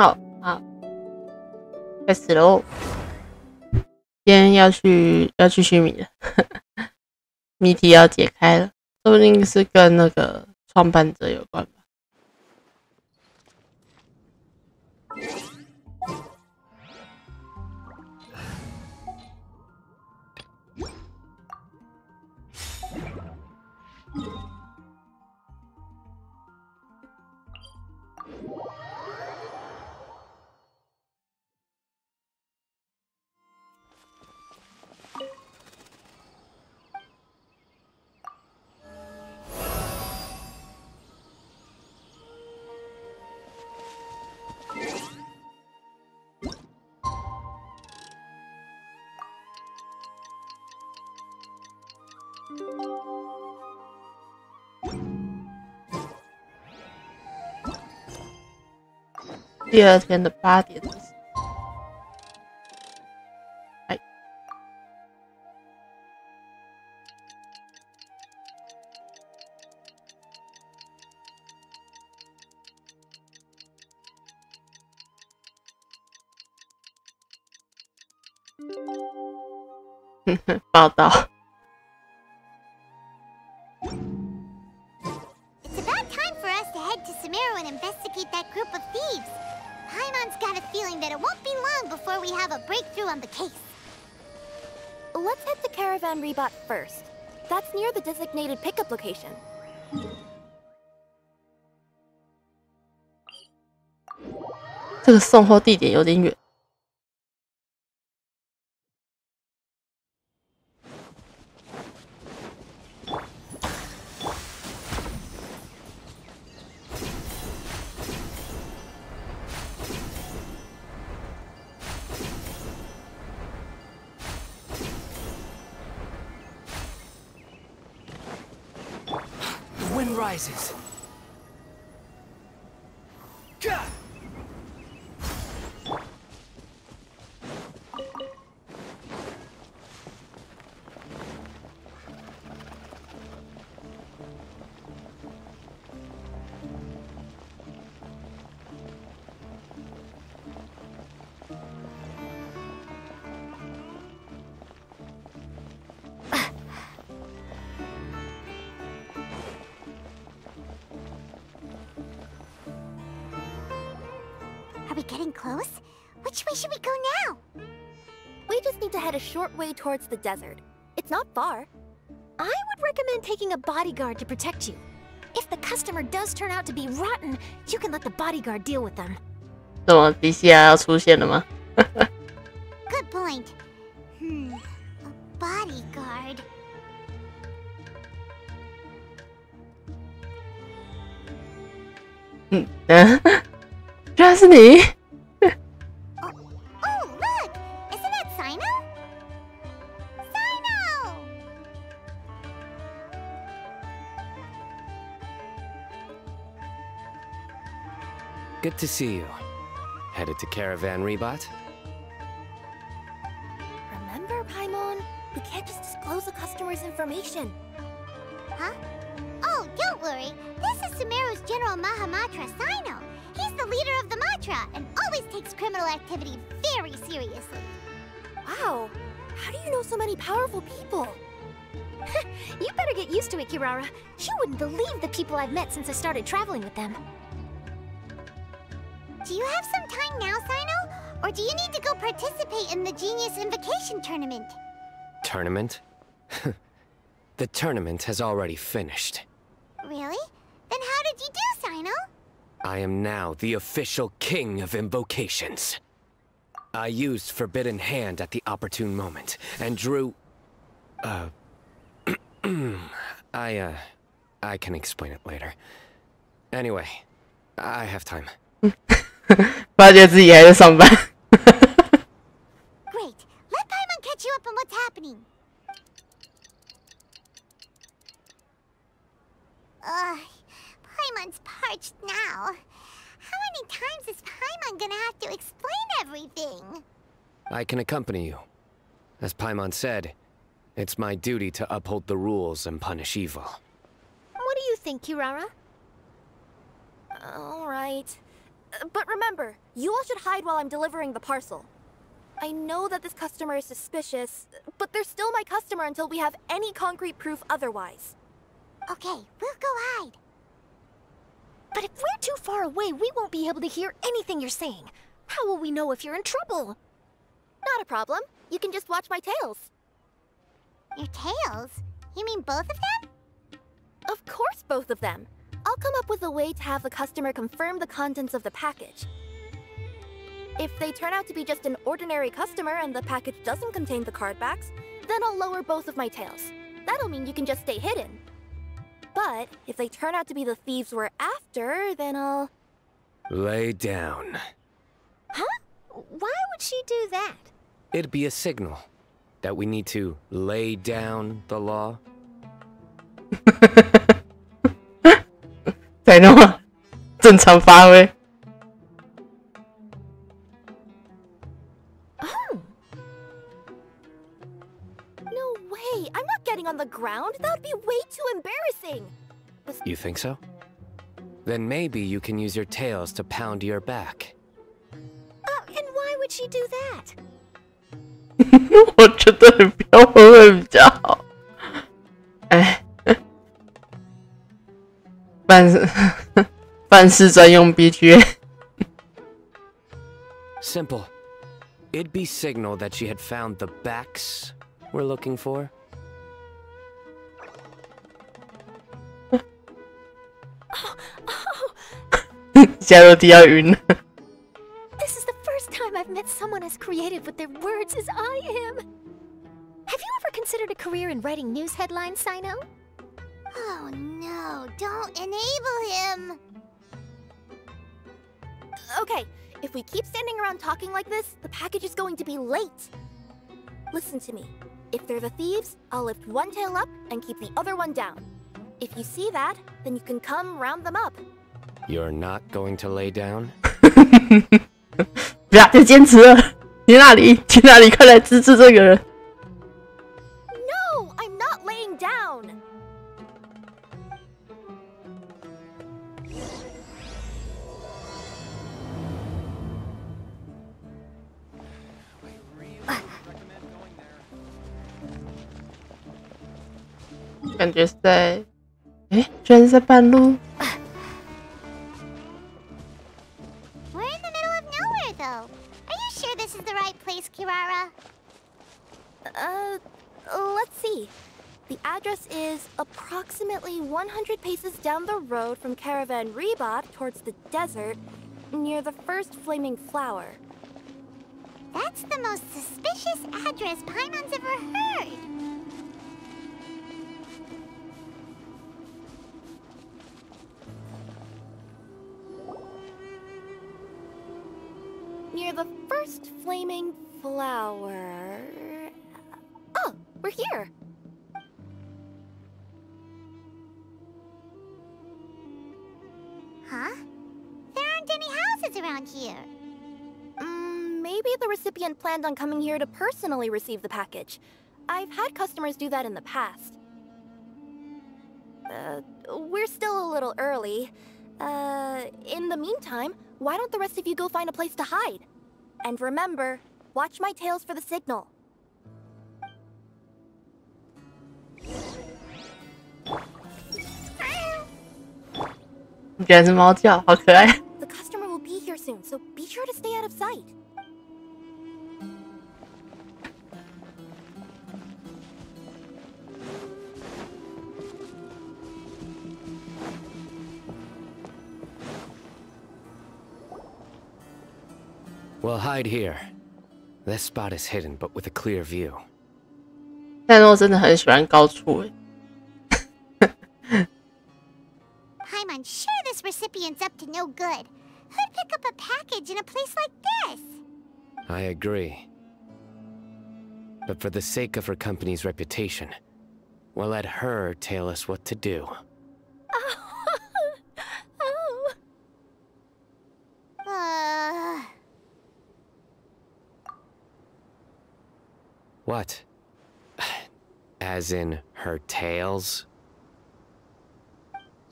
好，好，开始喽。今天要去须弥了，谜题要解开了，说不定是跟那个创办者有关吧。第二天的8点的时候，报道。It's about time for us to head to Sumeru and investigate that group of thieves. Paimon's got a feeling that it won't be long before we have a breakthrough on the case. Let's head to Caravan Rebot first. That's near the designated pickup location. 这个送货地点有点远。Wind rises. Are we getting close? Which way should we go now? We just need to head a short way towards the desert. It's not far. I would recommend taking a bodyguard to protect you. If the customer does turn out to be rotten, you can let the bodyguard deal with them. 怎么迪西亚要出现了吗？ Good point. A bodyguard. 居然是你！ Oh, look! Isn't that Sino? Sino! Good to see you. Headed to Caravan Rebot? Remember, Paimon? We can't just disclose the customer's information. Huh? Oh, don't worry. This is Sumeru's General Mahamatra, Sino. He's the leader of the Matra and always takes criminal activity very seriously. Wow. How do you know so many powerful people? You better get used to it, Kirara. You wouldn't believe the people I've met since I started traveling with them. Do you have some time now, Sino? Or do you need to go participate in the Genius Invocation Tournament? Tournament? The tournament has already finished. Really? Then how did you do, Sino? I am now the official king of invocations. I used Forbidden Hand at the opportune moment, and drew... I can explain it later. Anyway, I have time. 发觉自己还在上班。Great. Let Paimon catch you up on what's happening. Paimon's parched now. How many times is Paimon gonna have to explain everything? I can accompany you. As Paimon said, it's my duty to uphold the rules and punish evil. What do you think, Kirara? All right. But remember, you all should hide while I'm delivering the parcel. I know that this customer is suspicious, but they're still my customer until we have any concrete proof otherwise. Okay, we'll go hide. But if we're too far away, we won't be able to hear anything you're saying. How will we know if you're in trouble? Not a problem. You can just watch my tails. Your tails? You mean both of them? Of course, both of them. I'll come up with a way to have the customer confirm the contents of the package. If they turn out to be just an ordinary customer and the package doesn't contain the card backs, then I'll lower both of my tails. That'll mean you can just stay hidden. But if they turn out to be the thieves we're after, then I'll... Lay down. Huh? Why would she do that? It'd be a signal that we need to lay down the law. 才那么正常发挥。No way! I'm not getting on the ground. That would be way too embarrassing. You think so? Then maybe you can use your tails to pound your back. And why would she do that? 我觉得你不要问会比较好。哎，办事专用 BGM。 Simple. It'd be signal that she had found the backs we're looking for. 加入地要晕了。 This is the first time I've met someone as creative with their words as I am. Have you ever considered a career in writing news headlines, Sino? Oh no, don't enable him! Okay, if we keep standing around talking like this, the package is going to be late. Listen to me. If they're the thieves, I'll lift one tail up and keep the other one down. If you see that, then you can come round them up. You're not going to lay down? 不要再坚持了，去哪里？去哪里？快来支持这个人！ No, I'm not laying down. "感觉是在，哎，居然是在半路。 We're in the middle of nowhere, though. Are you sure this is the right place, Kirara? Let's see. The address is approximately 100 paces down the road from Caravan Rebot towards the desert, near the first flaming flower. That's the most suspicious address Paimon's ever heard. Near the first flaming flower... Oh, we're here! Huh? There aren't any houses around here. Maybe the recipient planned on coming here to personally receive the package. I've had customers do that in the past. We're still a little early. In the meantime, why don't the rest of you go find a place to hide? And remember, watch my tails for the signal. 你居然是猫叫，好可爱！ The customer will be here soon, so be sure to stay out of sight. We'll hide here. This spot is hidden, but with a clear view. 但是我真的很喜欢高处诶。 Paimon's sure this recipient's up to no good. Who'd pick up a package in a place like this? I agree. But for the sake of her company's reputation, we'll let her tell us what to do. Oh. What? As in her tails?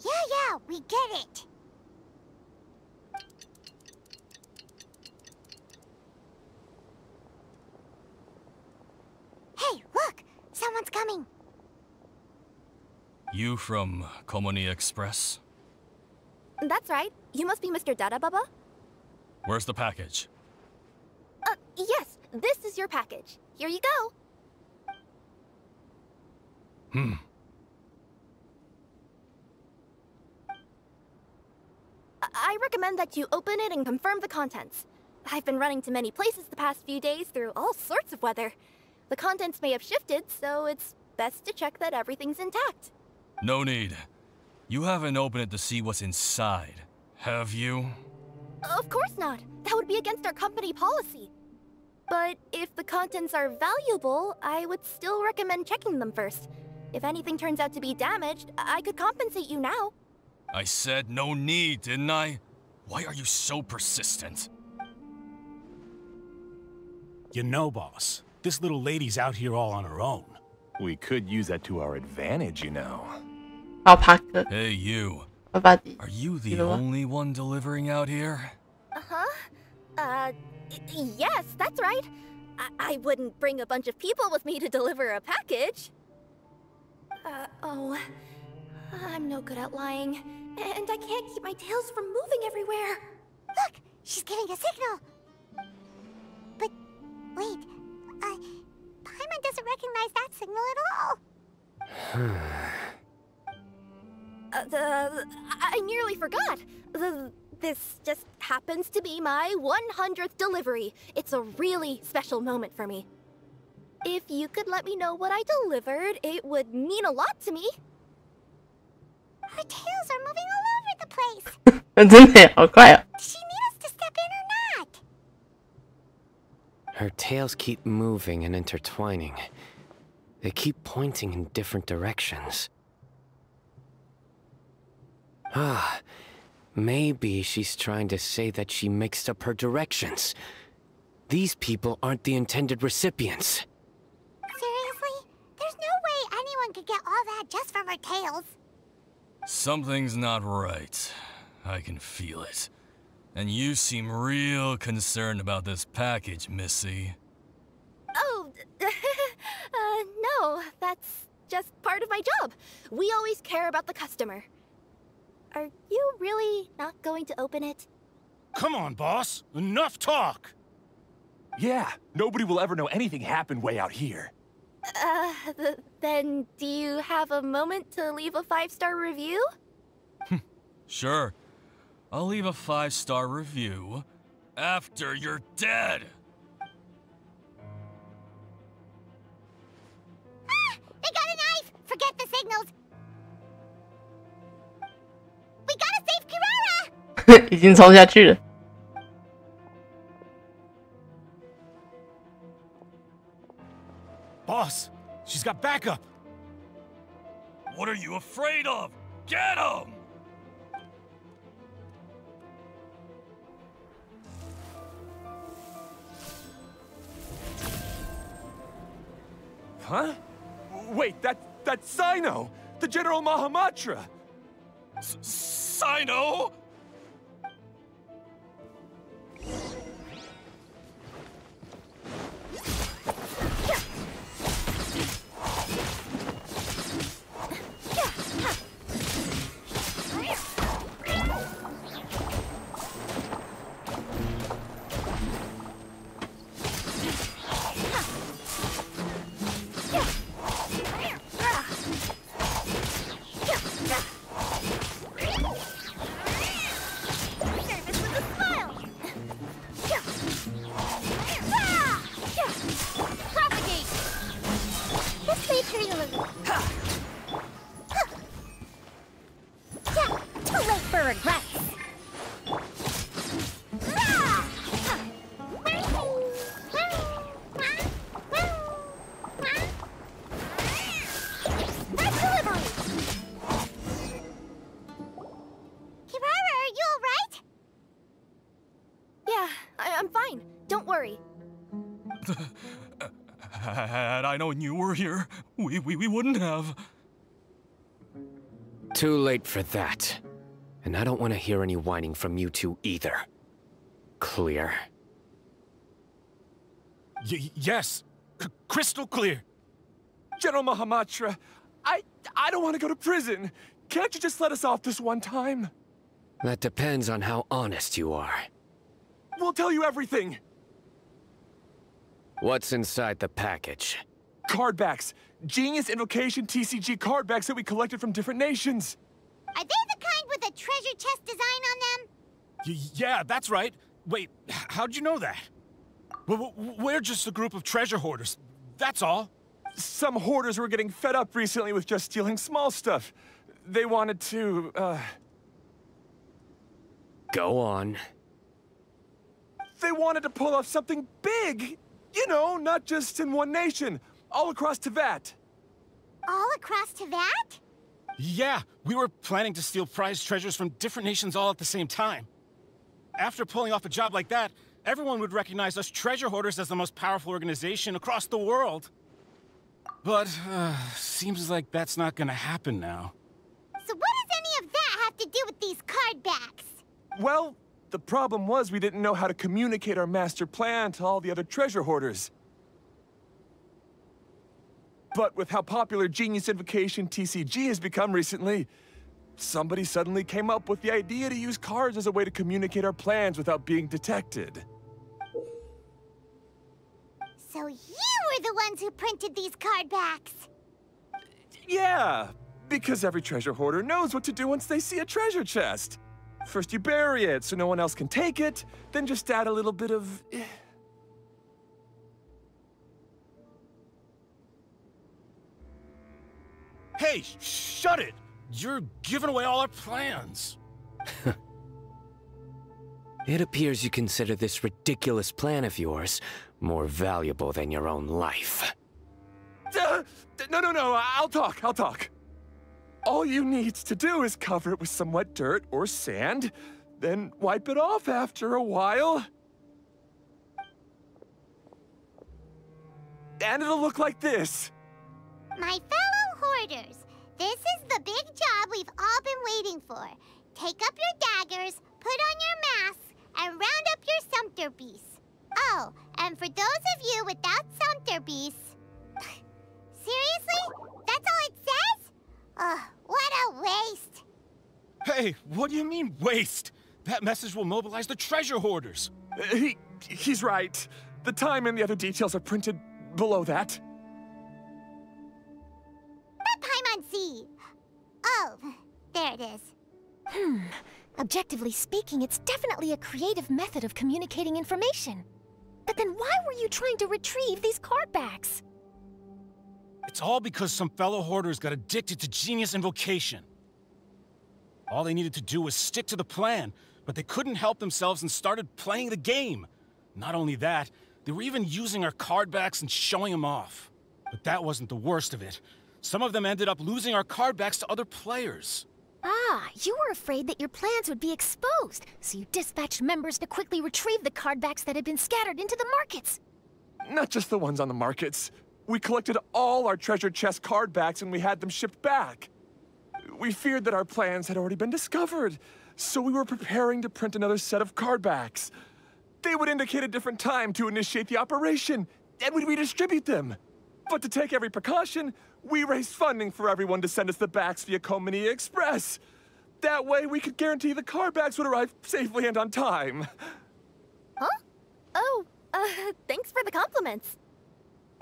Yeah, we get it. coming. You from Komoni Express? That's right. You must be Mr. Dada Baba? Where's the package? Yes. This is your package. Here you go. I recommend that you open it and confirm the contents. I've been running to many places the past few days through all sorts of weather. The contents may have shifted, so it's best to check that everything's intact. No need. You haven't opened it to see what's inside, have you? Of course not. That would be against our company policy. But if the contents are valuable, I would still recommend checking them first. If anything turns out to be damaged, I could compensate you now. I said no need, didn't I? Why are you so persistent? You know, boss, this little lady's out here all on her own. We could use that to our advantage, you know. 好帕克， Hey, you. 爸爸的 Are you the 记得吗 only one delivering out here? Yes, that's right. I wouldn't bring a bunch of people with me to deliver a package. I'm no good at lying. And I can't keep my tails from moving everywhere. Look, she's giving a signal. But wait, Paimon doesn't recognize that signal at all. I nearly forgot. This just happens to be my 100th delivery. It's a really special moment for me. If you could let me know what I delivered, it would mean a lot to me. Her tails are moving all over the place. 真的耶好快哦！ Does she need us to step in or not? Her tails keep moving and intertwining. They keep pointing in different directions. Ah, maybe she's trying to say that she mixed up her directions. These people aren't the intended recipients. Seriously? There's no way anyone could get all that just from her tails. Something's not right. I can feel it. And you seem real concerned about this package, Missy. Oh, no, that's just part of my job. We always care about the customer. Are you really not going to open it? Come on, boss. Enough talk. Yeah, nobody will ever know anything happened way out here. Then do you have a moment to leave a 5-star review? Sure. I'll leave a 5-star review after you're dead. They got a knife! Forget the signals! We gotta save Kirara! 已经冲下去了。 Boss, she's got backup. What are you afraid of? Get him! Huh? Wait, that's Sino! The General Mahamatra! Sino? Too late for regrets. Kirara, are you alright? Yeah, I'm fine. Don't worry. Had I known you were here, we wouldn't have. Too late for that. And I don't want to hear any whining from you two either. Clear? Yes, crystal clear. General Mahamatra, I don't want to go to prison. Can't you just let us off this one time? That depends on how honest you are. We'll tell you everything. What's inside the package? Card backs. Genius Invocation TCG card backs that we collected from different nations. Are they the kind with a treasure chest design on them? Yeah, that's right. Wait, how'd you know that? We're just a group of treasure hoarders. That's all. Some hoarders were getting fed up recently with just stealing small stuff. They wanted to, Go on. They wanted to pull off something big. You know, not just in one nation. All across Teyvat. All across Teyvat? Yeah, we were planning to steal prized treasures from different nations all at the same time. After pulling off a job like that, everyone would recognize us treasure hoarders as the most powerful organization across the world. But, seems like that's not gonna happen now. So what does any of that have to do with these card backs? Well, the problem was we didn't know how to communicate our master plan to all the other treasure hoarders. But with how popular Genius Invocation TCG has become recently, somebody suddenly came up with the idea to use cards as a way to communicate our plans without being detected. So you were the ones who printed these card backs? Yeah, because every treasure hoarder knows what to do once they see a treasure chest. First you bury it so no one else can take it, then just add a little bit of... Hey, shut it! You're giving away all our plans. It appears you consider this ridiculous plan of yours more valuable than your own life. No, I'll talk. All you need to do is cover it with some wet dirt or sand, then wipe it off after a while. And it'll look like this. My fellow hoarders, this is the big job we've all been waiting for. Take up your daggers, put on your masks, and round up your sumpter beasts. Oh, and for those of you without sumpter beasts... Seriously? That's all it says? Ugh, what a waste. Hey, what do you mean, waste? That message will mobilize the treasure hoarders. He's right. The time and the other details are printed below that. Paimon. Oh, there it is. Objectively speaking, it's definitely a creative method of communicating information. But then why were you trying to retrieve these card backs? It's all because some fellow hoarders got addicted to Genius Invocation. All they needed to do was stick to the plan, but they couldn't help themselves and started playing the game. Not only that, they were even using our card backs and showing them off. But that wasn't the worst of it. Some of them ended up losing our card backs to other players. Ah, you were afraid that your plans would be exposed, so you dispatched members to quickly retrieve the card backs that had been scattered into the markets. Not just the ones on the markets. We collected all our treasure chest card backs and we had them shipped back. We feared that our plans had already been discovered, so we were preparing to print another set of card backs. They would indicate a different time to initiate the operation, and we'd redistribute them. But to take every precaution, we raised funding for everyone to send us the backs via Komini Express. That way, we could guarantee the card backs would arrive safely and on time. Huh? Oh, thanks for the compliments.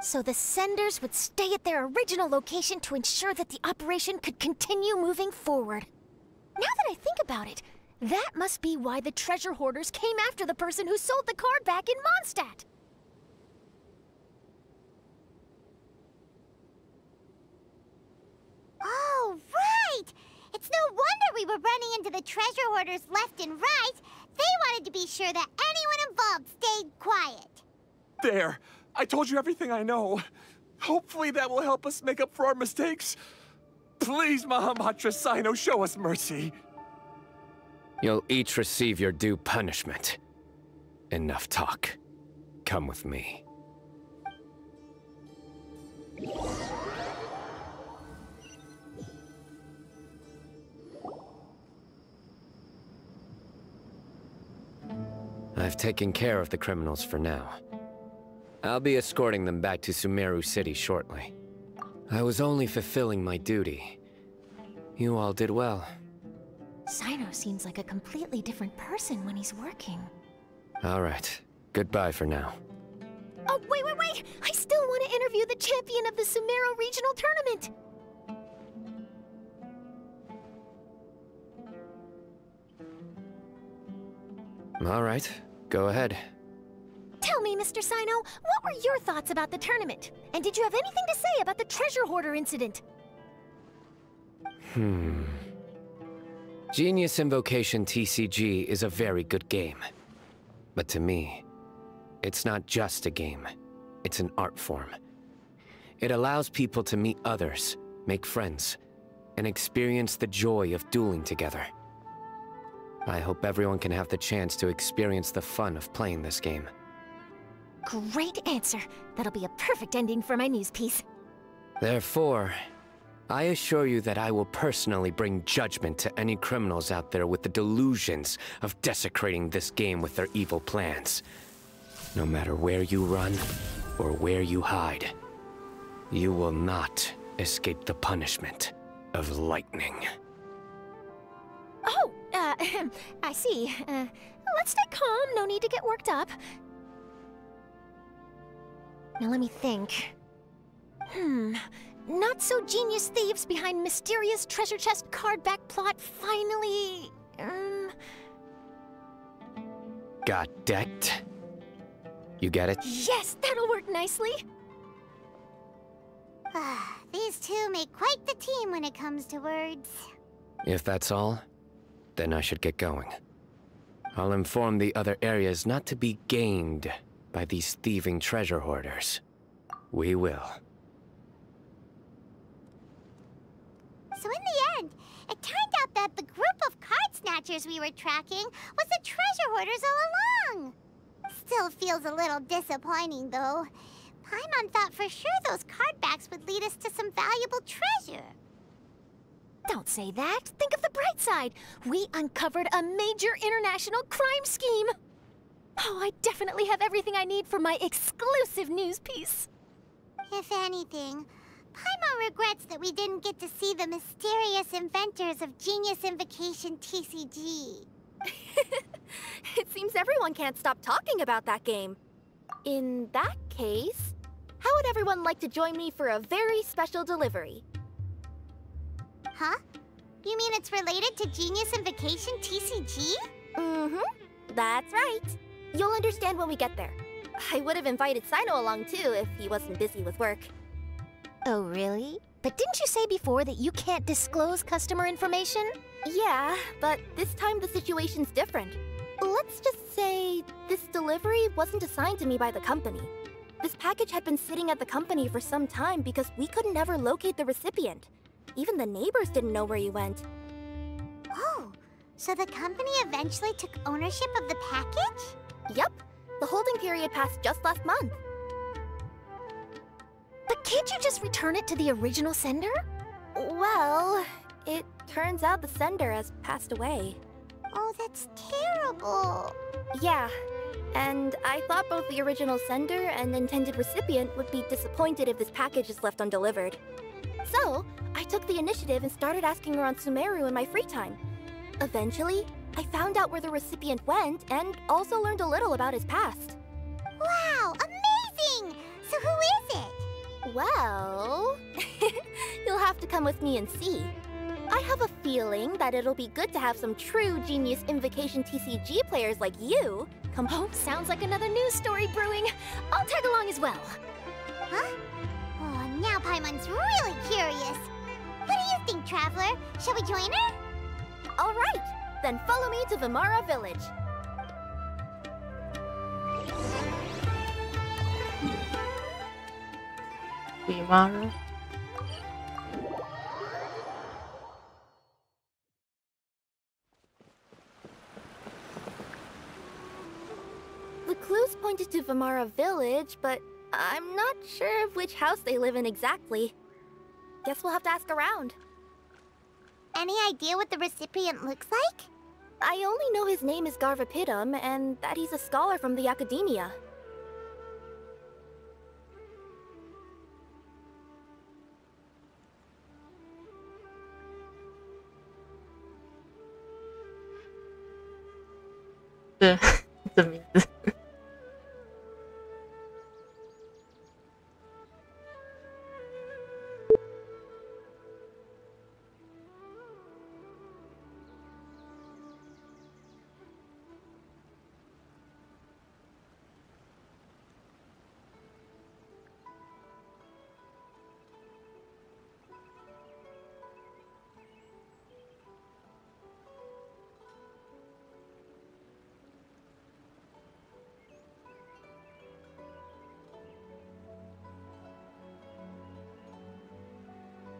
So the senders would stay at their original location to ensure that the operation could continue moving forward. Now that I think about it, that must be why the treasure hoarders came after the person who sold the card back in Mondstadt. Oh, right! It's no wonder we were running into the treasure hoarders left and right. They wanted to be sure that anyone involved stayed quiet. There. I told you everything I know. Hopefully that will help us make up for our mistakes. Please, Mahamatra Sino, show us mercy. You'll each receive your due punishment. Enough talk. Come with me. I've taken care of the criminals for now. I'll be escorting them back to Sumeru City shortly. I was only fulfilling my duty. You all did well. Sino seems like a completely different person when he's working. All right. Goodbye for now. Oh, wait! I still want to interview the champion of the Sumeru Regional Tournament! All right. Go ahead. Tell me, Mr. Sino, what were your thoughts about the tournament? And did you have anything to say about the treasure hoarder incident? Genius Invocation TCG is a very good game. But to me, it's not just a game. It's an art form. It allows people to meet others, make friends, and experience the joy of dueling together. I hope everyone can have the chance to experience the fun of playing this game. Great answer. That'll be a perfect ending for my news piece. Therefore, I assure you that I will personally bring judgment to any criminals out there with the delusions of desecrating this game with their evil plans. No matter where you run or where you hide, you will not escape the punishment of lightning. Oh, I see. Let's stay calm. No need to get worked up. Now let me think. Not-so-genius thieves behind mysterious treasure chest card back plot finally... Got decked? You get it? Yes, that'll work nicely. These two make quite the team when it comes to words. If that's all, then I should get going. I'll inform the other areas not to be gained by these thieving treasure hoarders. We will. So in the end, it turned out that the group of card snatchers we were tracking was the treasure hoarders all along. Still feels a little disappointing, though. Paimon thought for sure those card backs would lead us to some valuable treasure. Don't say that. Think of the bright side. We uncovered a major international crime scheme. Oh, I definitely have everything I need for my exclusive news piece. If anything, Paimon regrets that we didn't get to see the mysterious inventors of Genius Invocation TCG. It seems everyone can't stop talking about that game. In that case, how would everyone like to join me for a very special delivery? Huh? You mean it's related to Genius Invocation TCG? That's right. You'll understand when we get there. I would have invited Sino along too if he wasn't busy with work. Oh, really? But didn't you say before that you can't disclose customer information? Yeah, but this time the situation's different. Let's just say this delivery wasn't assigned to me by the company. This package had been sitting at the company for some time because we couldn't ever locate the recipient. Even the neighbors didn't know where he went. Oh, so the company eventually took ownership of the package? Yup. The holding period passed just last month. But can't you just return it to the original sender? Well, it turns out the sender has passed away. Oh, that's terrible. Yeah, and I thought both the original sender and intended recipient would be disappointed if this package is left undelivered. So, I took the initiative and started asking around Sumeru in my free time. Eventually, I found out where the recipient went and also learned a little about his past. Wow, amazing! So who is it? Well, you'll have to come with me and see. I have a feeling that it'll be good to have some true Genius Invocation TCG players like you come. Oh, sounds like another news story brewing. I'll tag along as well. Huh? Oh, now Paimon's really curious. What do you think, Traveler? Shall we join her? All right, then follow me to Vimara Village. Vimara. The clues pointed to Vimara Village, but I'm not sure of which house they live in exactly. Guess we'll have to ask around. Any idea what the recipient looks like? I only know his name is Garvapidum and that he's a scholar from the academia. 这这名字。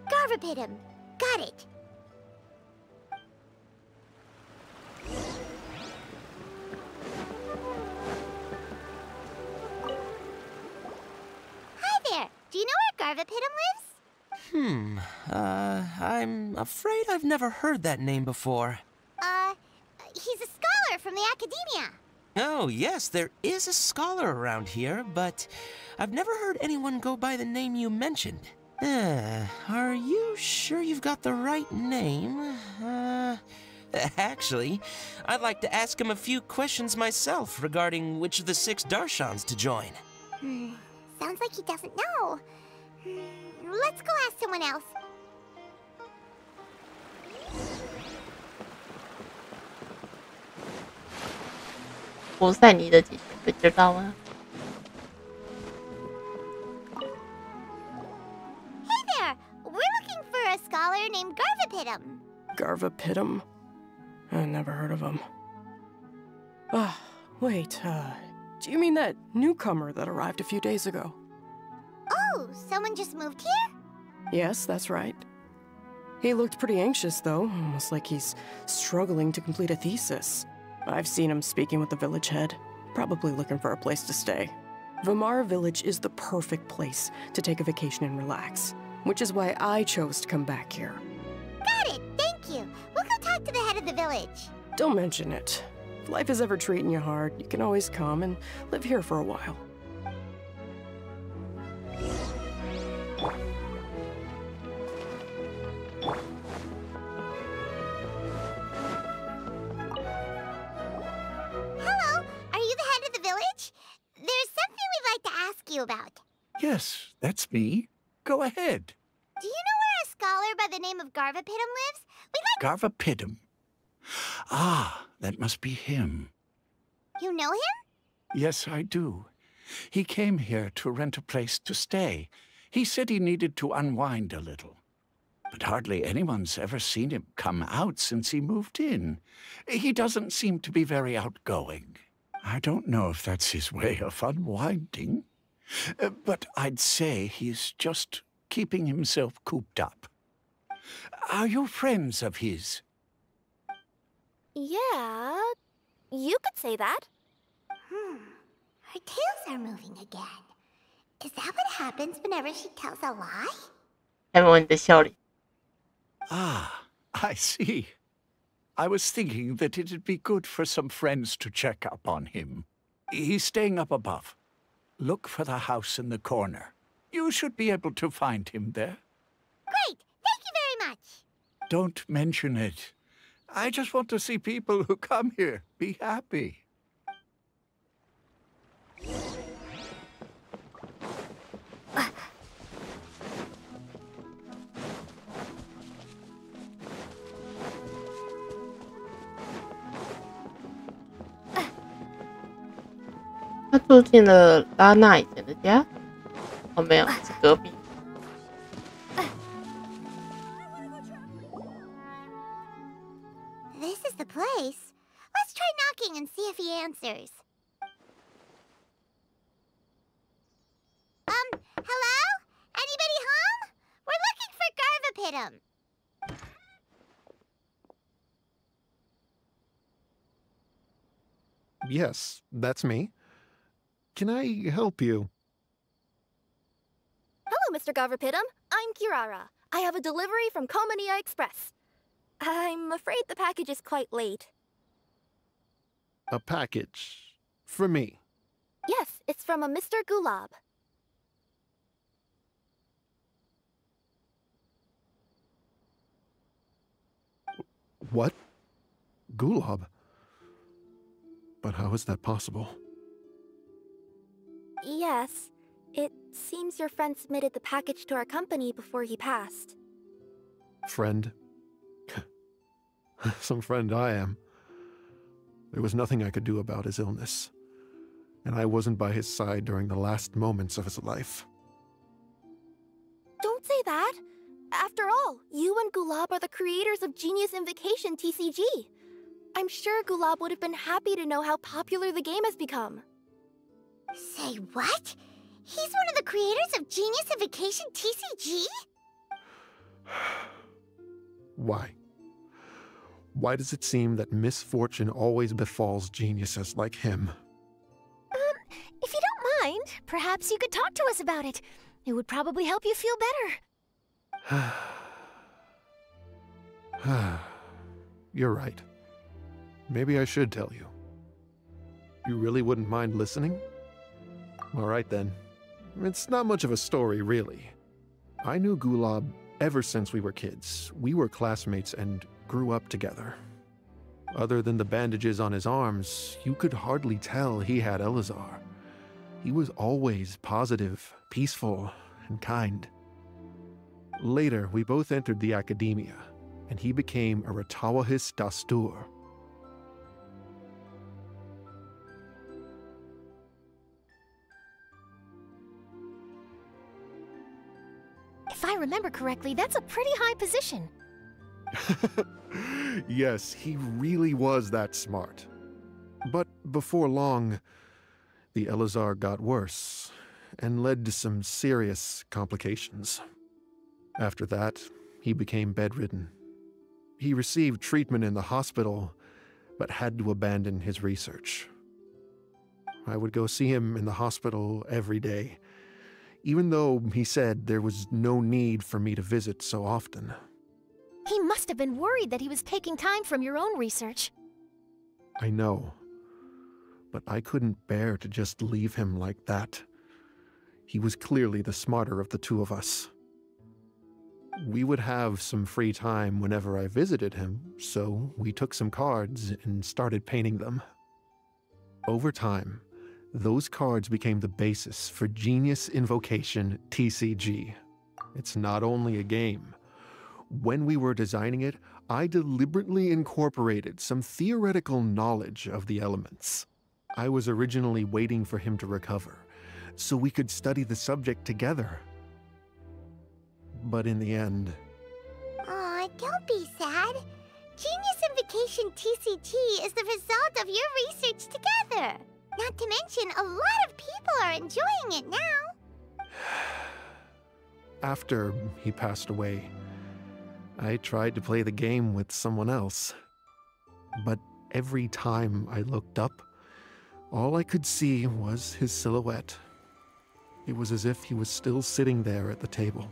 Garvapitum. Got it. Hi there. Do you know where Garvapitum lives? I'm afraid I've never heard that name before. He's a scholar from the academia. Oh, yes, there is a scholar around here, but I've never heard anyone go by the name you mentioned. Are you sure you've got the right name? Actually, I'd like to ask him a few questions myself regarding which of the 6 Darshans to join. Sounds like he doesn't know. Let's go ask someone else.波塞尼的姐姐不知道吗？ Hey there! We're looking for a scholar named Garvapitum. Garvapitum? I never heard of him. Wait, do you mean that newcomer that arrived a few days ago? Oh, someone just moved here? Yes, that's right. He looked pretty anxious, though, almost like he's struggling to complete a thesis. I've seen him speaking with the village head, probably looking for a place to stay. Vimara Village is the perfect place to take a vacation and relax, which is why I chose to come back here. Got it, thank you. We'll go talk to the head of the village. Don't mention it. If life is ever treating you hard, you can always come and live here for a while. Hello, are you the head of the village? There's something we'd like to ask you about. Yes, that's me. Go ahead. Do you know where a scholar by the name of Garvapitum lives? We'd like... Garvapitum. Ah, that must be him. You know him? Yes, I do. He came here to rent a place to stay. He said he needed to unwind a little. But hardly anyone's ever seen him come out since he moved in. He doesn't seem to be very outgoing. I don't know if that's his way of unwinding. But I'd say he's just keeping himself cooped up. Are you friends of his? Yeah, you could say that. Her tails are moving again. Is that what happens whenever she tells a lie? 海文的笑脸。 Ah, I see. I was thinking that it'd be good for some friends to check up on him. He's staying up above. Look for the house in the corner. You should be able to find him there. Great, thank you very much. Don't mention it. I just want to see people who come here be happy. "他住进了拉娜以前的家。哦，没有，是隔壁。 This is the place. Let's try knocking and see if he answers. Hello? Anybody home? We're looking for Garvapitum. Yes, that's me. Can I help you? Hello, Mr. Garvapitum. I'm Kirara. I have a delivery from Komania Express. I'm afraid the package is quite late. A package. For me. Yes, it's from a Mr. Gulab. What? Gulab? But how is that possible? Yes. It seems your friend submitted the package to our company before he passed. Friend? Some friend I am. There was nothing I could do about his illness, and I wasn't by his side during the last moments of his life. Don't say that! After all, you and Gulab are the creators of Genius Invocation TCG. I'm sure Gulab would have been happy to know how popular the game has become. Say what? He's one of the creators of Genius Invocation TCG? Why? Why does it seem that misfortune always befalls geniuses like him? If you don't mind, perhaps you could talk to us about it. It would probably help you feel better. You're right. Maybe I should tell you. You really wouldn't mind listening? All right then. It's not much of a story, really. I knew Gulab ever since we were kids. We were classmates and grew up together. Other than the bandages on his arms, you could hardly tell he had Elazar. He was always positive, peaceful, and kind. Later, we both entered the academia, and he became a Ratawahis Dastur. If I remember correctly, that's a pretty high position. Yes, he really was that smart. But before long, the Elazar got worse and led to some serious complications. After that, he became bedridden. He received treatment in the hospital, but had to abandon his research. I would go see him in the hospital every day, even though he said there was no need for me to visit so often. He must have been worried that he was taking time from your own research. I know, but I couldn't bear to just leave him like that. He was clearly the smarter of the two of us. We would have some free time whenever I visited him, so we took some cards and started painting them. Over time, those cards became the basis for Genius Invocation TCG. It's not only a game. When we were designing it, I deliberately incorporated some theoretical knowledge of the elements. I was originally waiting for him to recover, so we could study the subject together. But in the end... Aw, don't be sad. Genius Invocation TCG is the result of your research together. Not to mention, a lot of people are enjoying it now. After he passed away, I tried to play the game with someone else. But every time I looked up, all I could see was his silhouette. It was as if he was still sitting there at the table.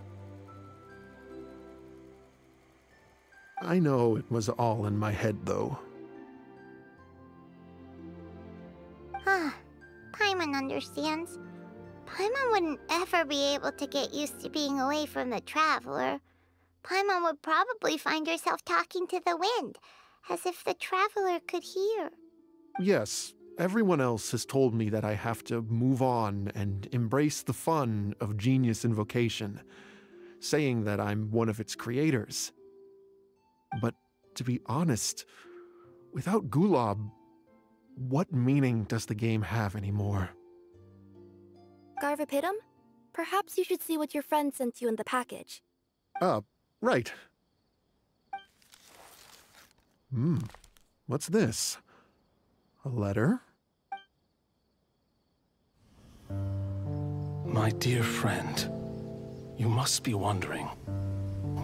I know it was all in my head, though. Paimon understands. Paimon wouldn't ever be able to get used to being away from the Traveler. Paimon would probably find herself talking to the wind, as if the Traveler could hear. Yes, everyone else has told me that I have to move on and embrace the fun of Genius Invocation, saying that I'm one of its creators. But to be honest, without Gulab, what meaning does the game have anymore? Garvapidum? Perhaps you should see what your friend sent you in the package. Right. What's this? A letter? My dear friend, you must be wondering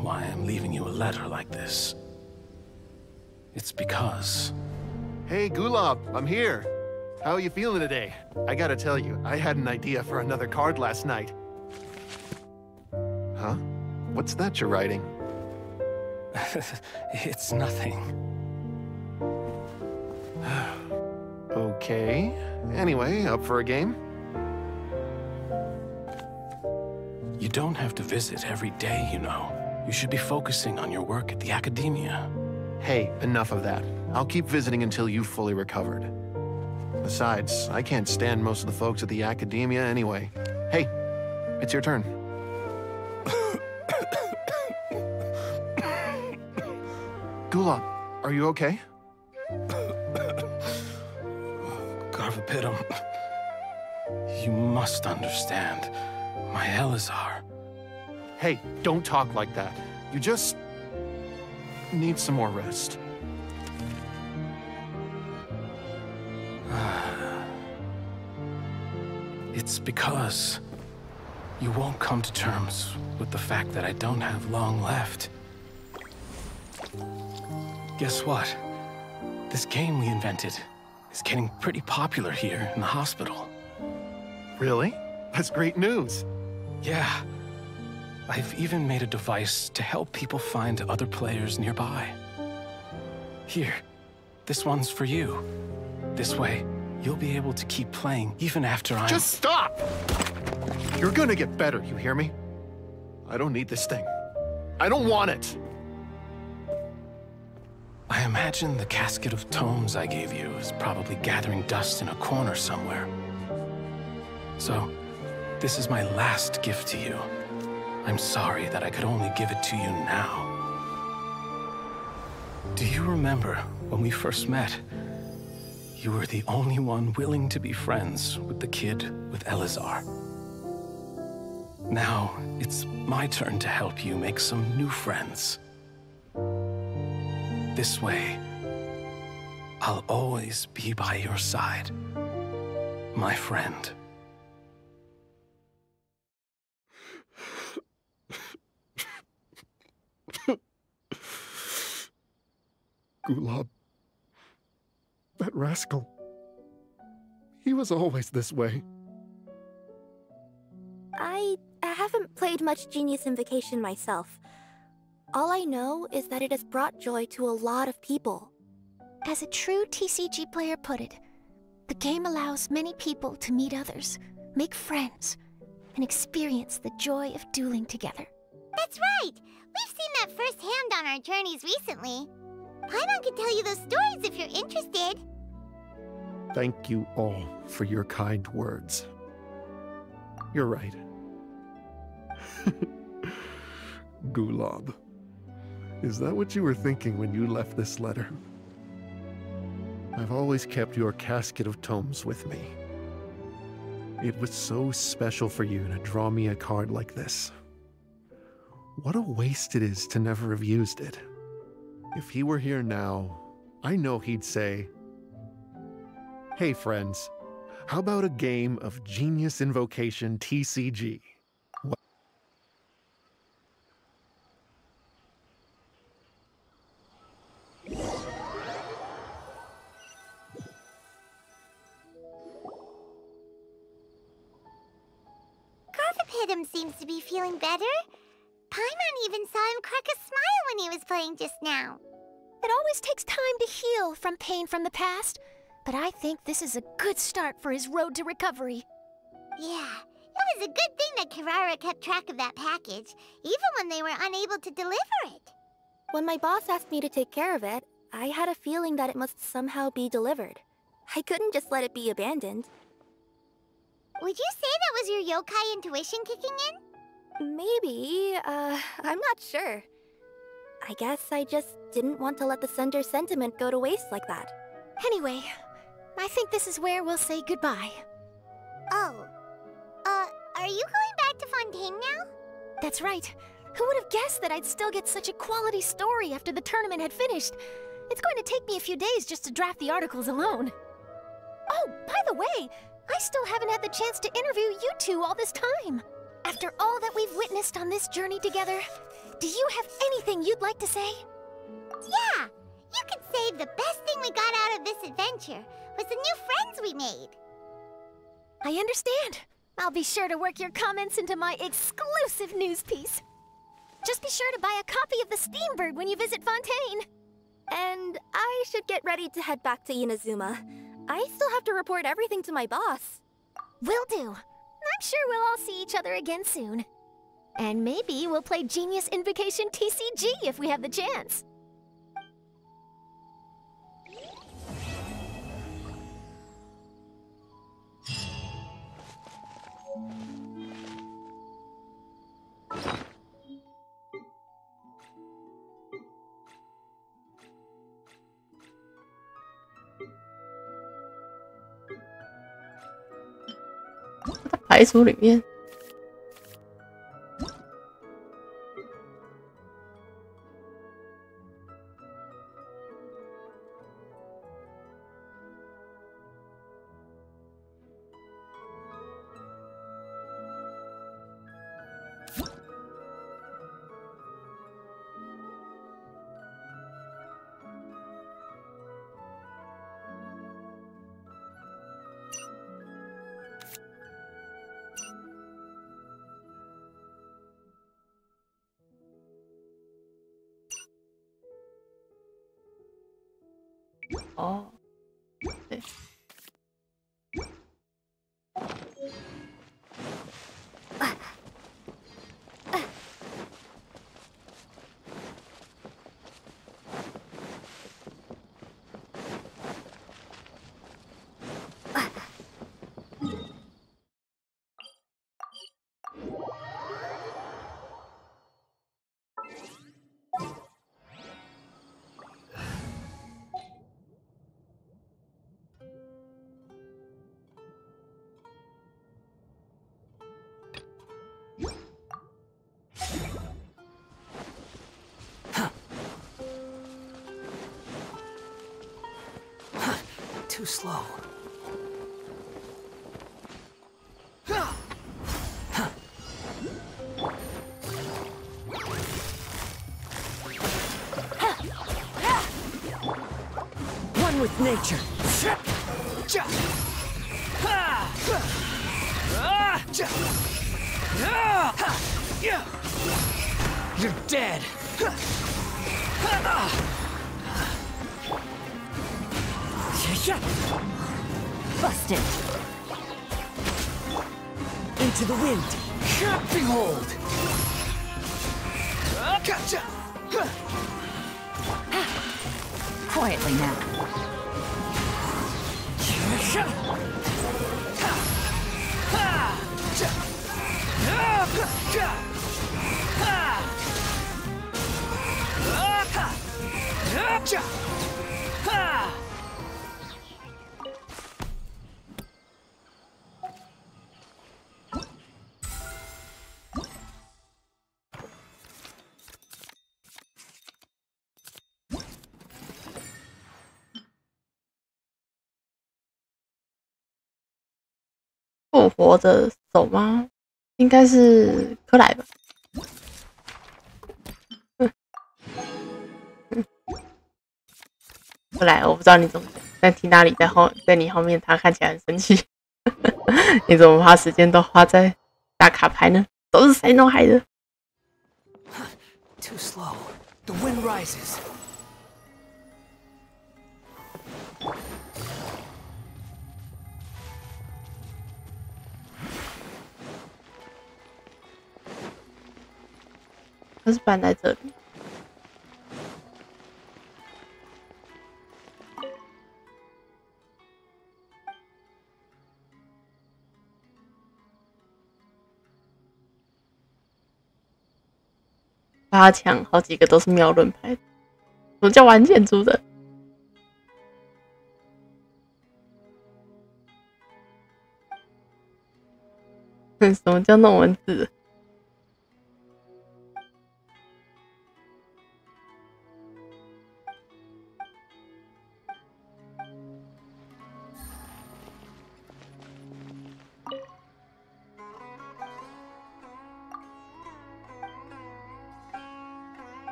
why I'm leaving you a letter like this. It's because... Hey, Gulab, I'm here. How are you feeling today? I gotta tell you, I had an idea for another card last night. Huh? What's that you're writing? It's nothing. Okay. Anyway, up for a game? You don't have to visit every day, you know. You should be focusing on your work at the academia. Hey, enough of that. I'll keep visiting until you've fully recovered. Besides, I can't stand most of the folks at the academia anyway. Hey, it's your turn. Gulab, are you okay? Garvapidum, you must understand. My Elazar. Hey, don't talk like that. You just need some more rest. It's because you won't come to terms with the fact that I don't have long left. Guess what? This game we invented is getting pretty popular here in the hospital. Really? That's great news. Yeah. I've even made a device to help people find other players nearby. Here, this one's for you. This way, you'll be able to keep playing even after I'm— Just stop! You're gonna get better, you hear me? I don't need this thing. I don't want it! I imagine the casket of tomes I gave you is probably gathering dust in a corner somewhere. So, this is my last gift to you. I'm sorry that I could only give it to you now. Do you remember when we first met? You were the only one willing to be friends with the kid with Elazar. Now, it's my turn to help you make some new friends. This way, I'll always be by your side, my friend. Gulab. That rascal. He was always this way. I haven't played much Genius Invocation myself. All I know is that it has brought joy to a lot of people. As a true TCG player put it, the game allows many people to meet others, make friends, and experience the joy of dueling together. That's right! We've seen that firsthand on our journeys recently. Paimon could tell you those stories if you're interested. Thank you all for your kind words. You're right. Gulab. Is that what you were thinking when you left this letter? I've always kept your casket of tomes with me. It was so special for you to draw me a card like this. What a waste it is to never have used it. If he were here now, I know he'd say, "Hey friends, how about a game of Genius Invocation TCG?" Garvapidum seems to be feeling better. Paimon even saw him crack a smile when he was playing just now. It always takes time to heal from pain from the past, but I think this is a good start for his road to recovery. Yeah, it was a good thing that Kirara kept track of that package, even when they were unable to deliver it. When my boss asked me to take care of it, I had a feeling that it must somehow be delivered. I couldn't just let it be abandoned. Would you say that was your yokai intuition kicking in? Maybe, I'm not sure. I guess I just didn't want to let the sender's sentiment go to waste like that. Anyway, I think this is where we'll say goodbye. Oh. Are you going back to Fontaine now? That's right. Who would have guessed that I'd still get such a quality story after the tournament had finished? It's going to take me a few days just to draft the articles alone. Oh, by the way, I still haven't had the chance to interview you two all this time. After all that we've witnessed on this journey together, do you have anything you'd like to say? Yeah! You could say the best thing we got out of this adventure was the new friends we made. I understand. I'll be sure to work your comments into my exclusive news piece. Just be sure to buy a copy of the Steambird when you visit Fontaine. And I should get ready to head back to Inazuma. I still have to report everything to my boss. Will do. I'm sure we'll all see each other again soon. And maybe we'll play Genius Invocation TCG if we have the chance. Well, 排除里面。哦，对。Too slow. One with nature. You're dead. Busted. Into the wind. Behold. Quietly now. Ha! 复活的手吗？应该是克莱吧。克莱，我不知道你怎么讲，但缇娜里在你后面，他看起来很生气。你怎么把时间都花在打卡牌呢？都是塞诺害的。Too slow. The wind rises. 他是搬在这里。八强好几个都是妙论牌，什么叫玩建筑的？什么叫弄文字？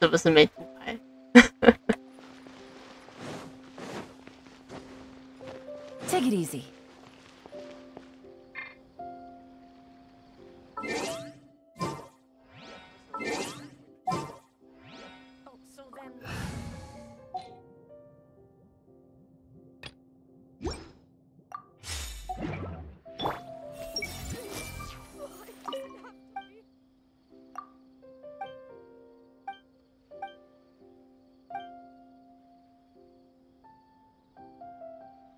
是不是没赌牌？Take it easy.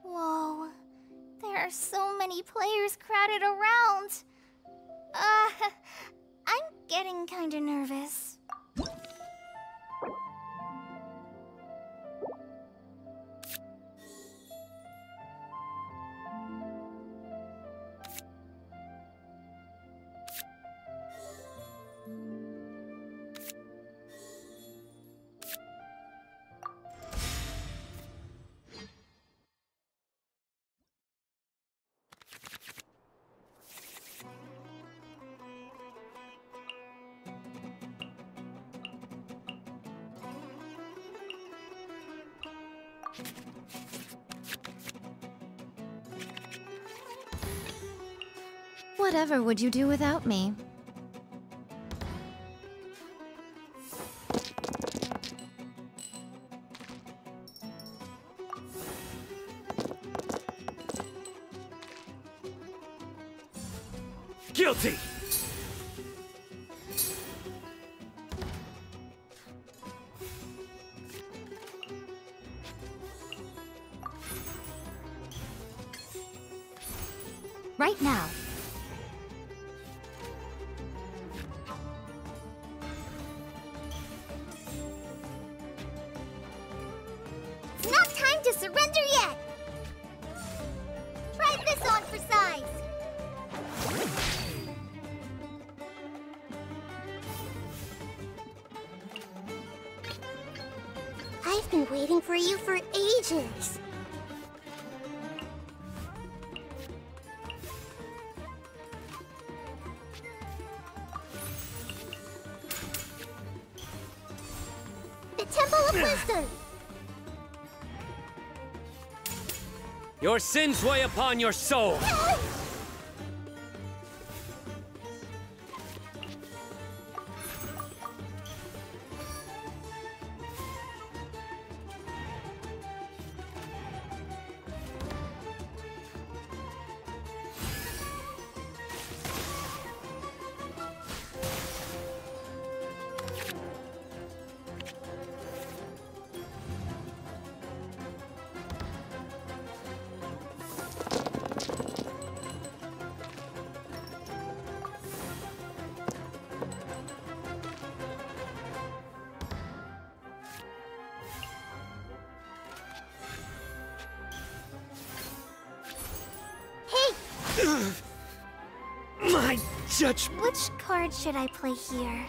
Whoa, there are so many players crowded around. I'm getting kinda nervous. Whatever would you do without me? Guilty! Right now. It's not time to surrender yet! Try this on for size! I've been waiting for you for ages. The Temple of Wisdom! Your sins weigh upon your soul! My judgment. Which card should I play here?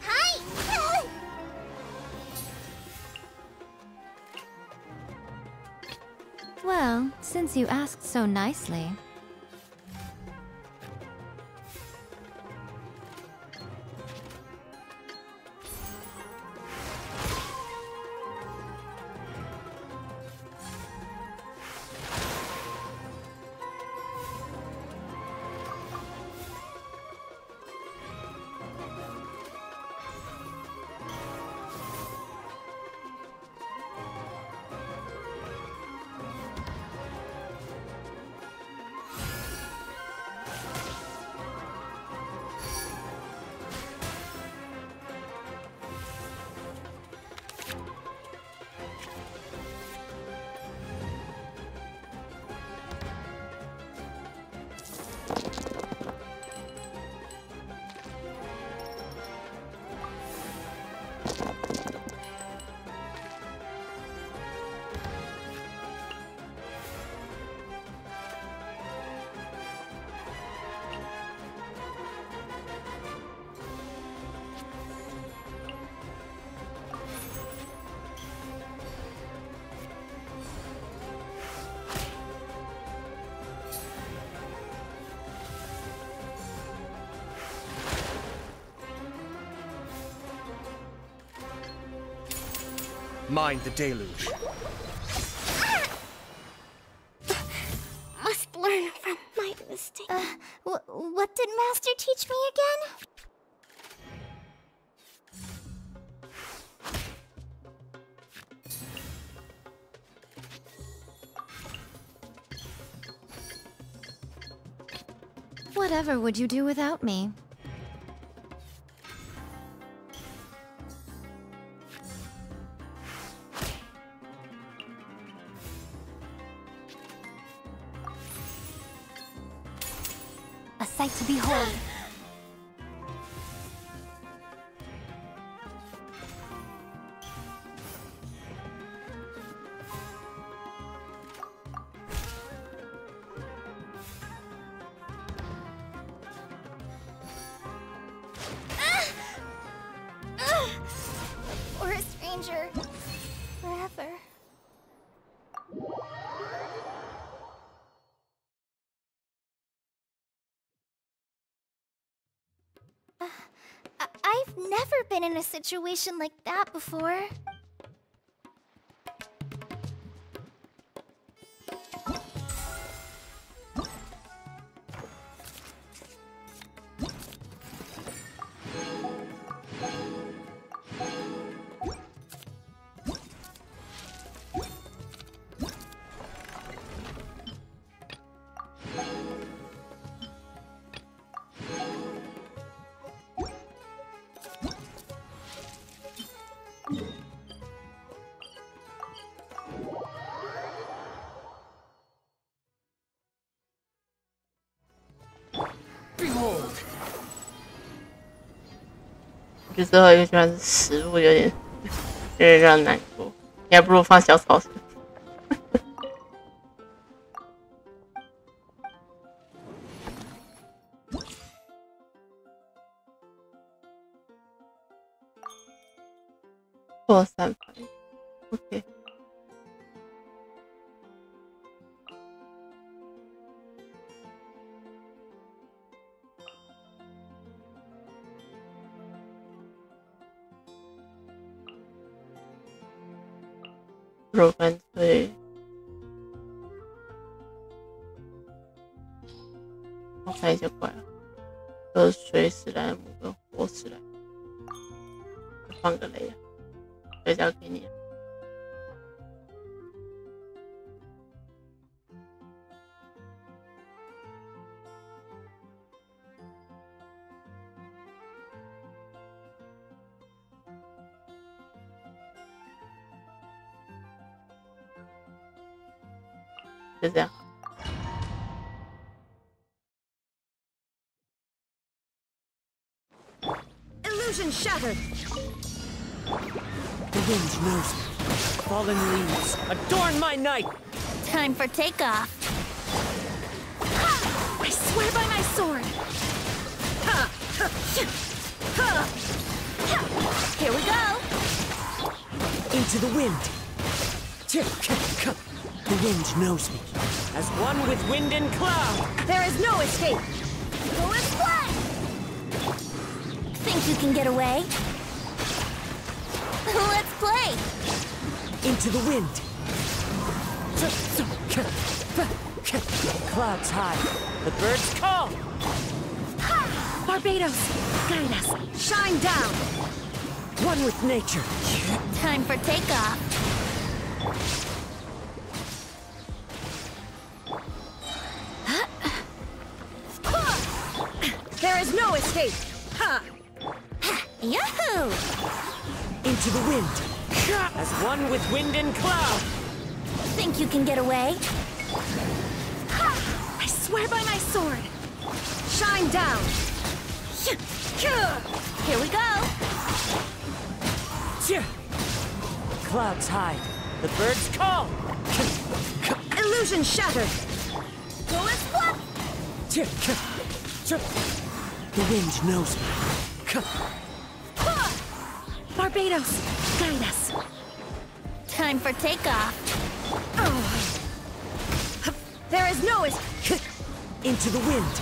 Hi! Well, since you asked so nicely. mind the deluge. Must learn from my mistakes. What did Master teach me again? Whatever would you do without me? A sight to behold. Forest Ranger. Forever. I've never been in a situation like that before. Behold! 我觉得最后一个居然是食物，有点让人难过，你还不如放小草神。扩散反应 ，OK。肉干脆，我看一下怪了，有水史莱姆跟火史莱姆，放个雷啊，这交给你了。就这样。Illusion shattered. The wind knows me. Fallen leaves adorn my night. Time for takeoff. I swear by my sword. Here we go. Into the wind. The wind knows me. As one with wind and cloud. There is no escape. Go and play. Think you can get away? Let's play. Into the wind. Clouds high. The birds call. Barbados, guide us. Shine down. One with nature. Time for takeoff. There is no escape. Yahoo! Into the wind. As one with wind and cloud. Think you can get away? I swear by my sword. Shine down. Here we go. Clouds hide. The birds call. Illusion shattered. Go and flip. The wind knows me. Barbados, guide us. Time for takeoff. There is no escape. Into the wind.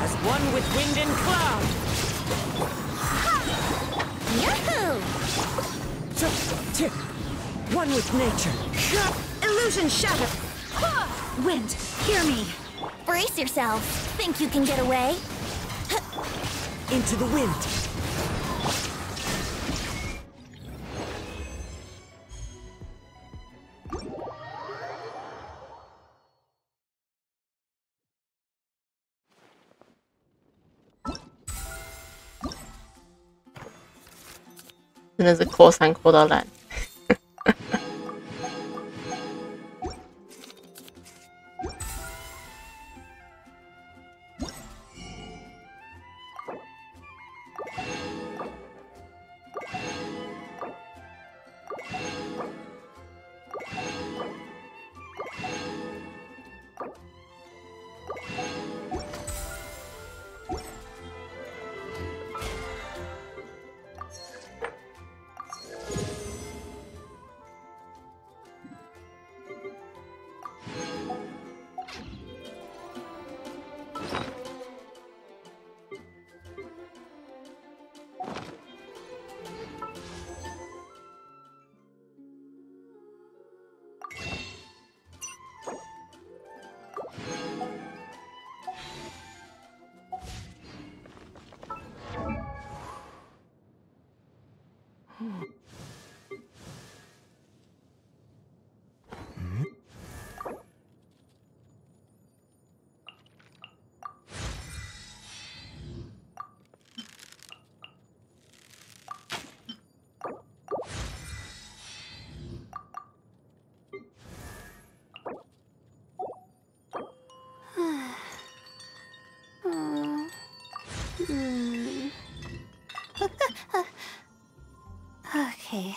As one with wind and cloud. Yahoo! One with nature. Illusion shattered. Wind, hear me. Brace yourself. Think you can get away? Into the wind. "真的是扩散扩到烂。Okay.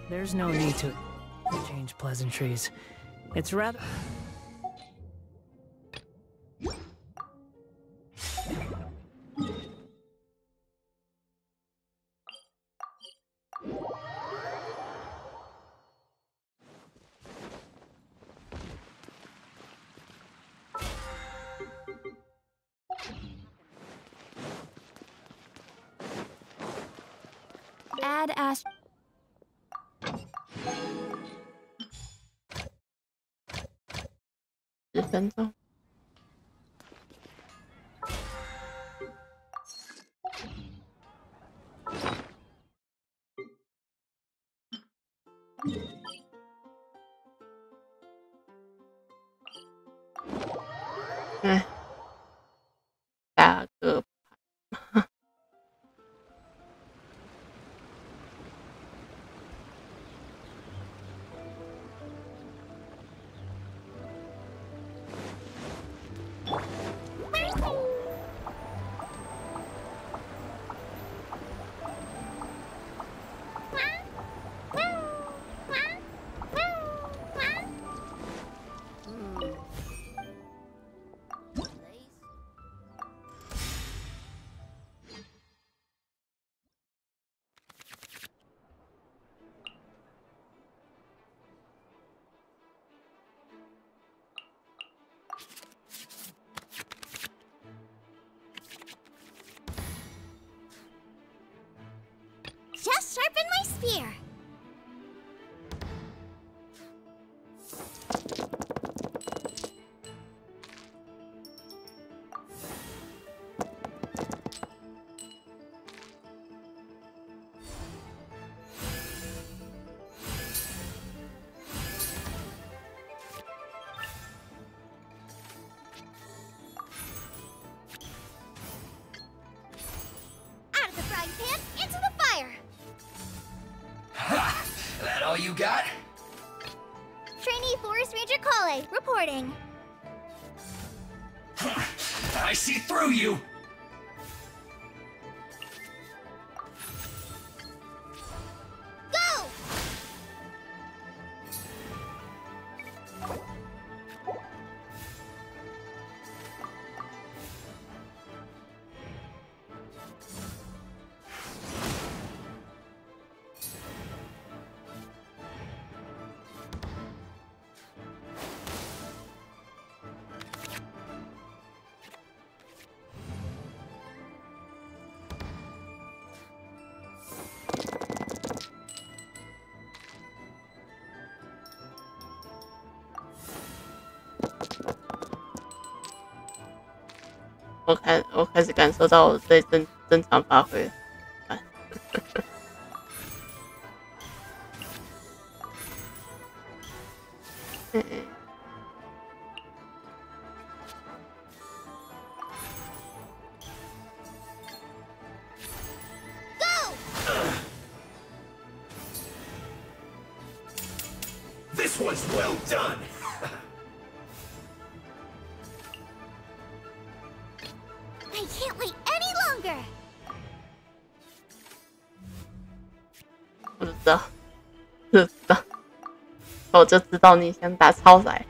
There's no need to change pleasantries. It's rather... Add Ash. 10分钟。哎，打个牌。Just sharpen my spear. Out of the frying pan, into the fire. Ha! That all you got? Trainee Forest Ranger Solid, reporting. I see through you! Go!我开始感受到我在正常发挥了。This was well done! I can't wait any longer! 我就知道，我就知道你想打超载。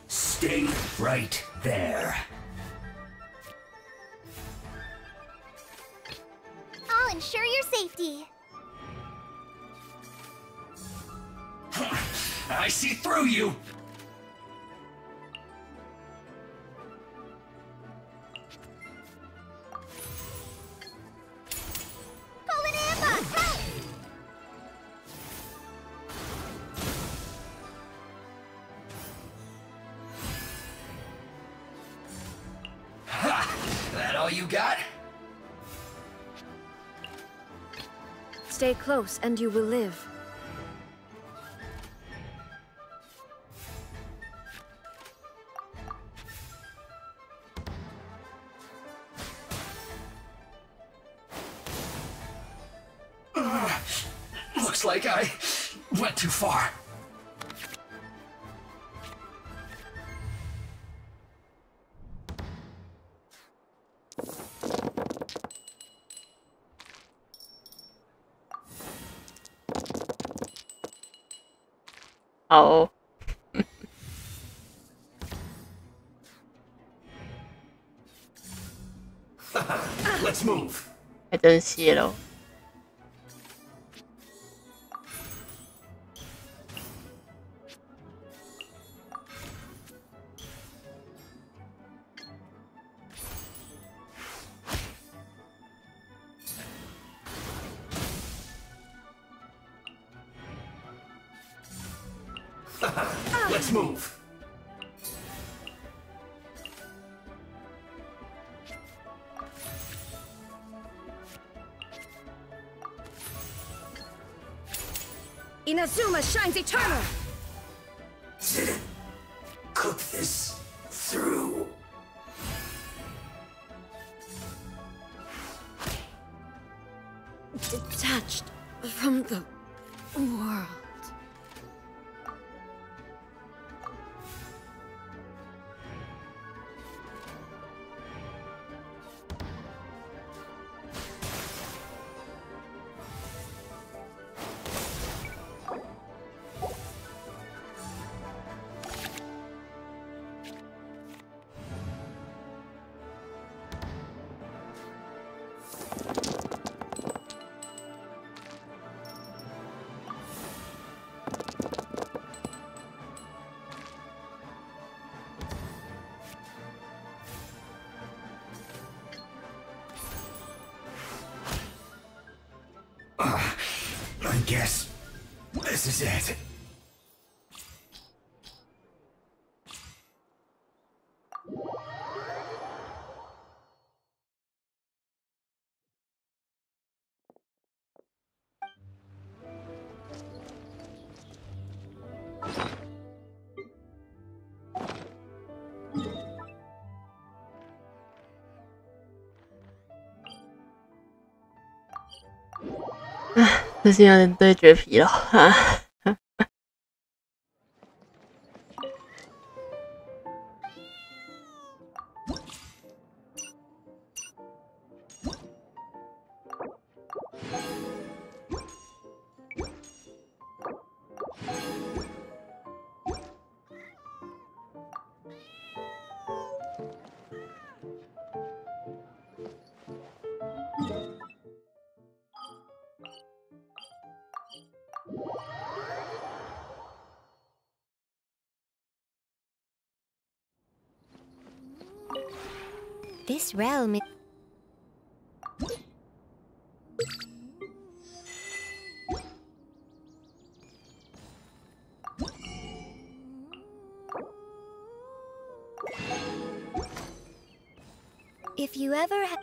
Stay right there. I'll ensure your safety. I see through you! Calling in my help! That all you got? Stay close and you will live. Looks like I went too far. Oh. Let's move. 还真谢喽。Let's move. Inazuma shines eternal! Cook this through. Detached from the world. guess this is it.唉，最近有点对决疲劳啊。This realm is... If you ever have...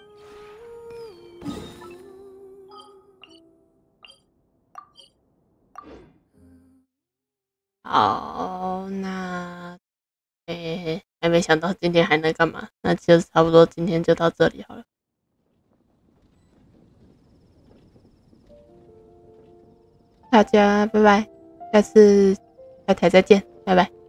好，那还没想到今天还能干嘛，那就差不多今天就到这里好了。大家拜拜，下次太太再见，拜拜。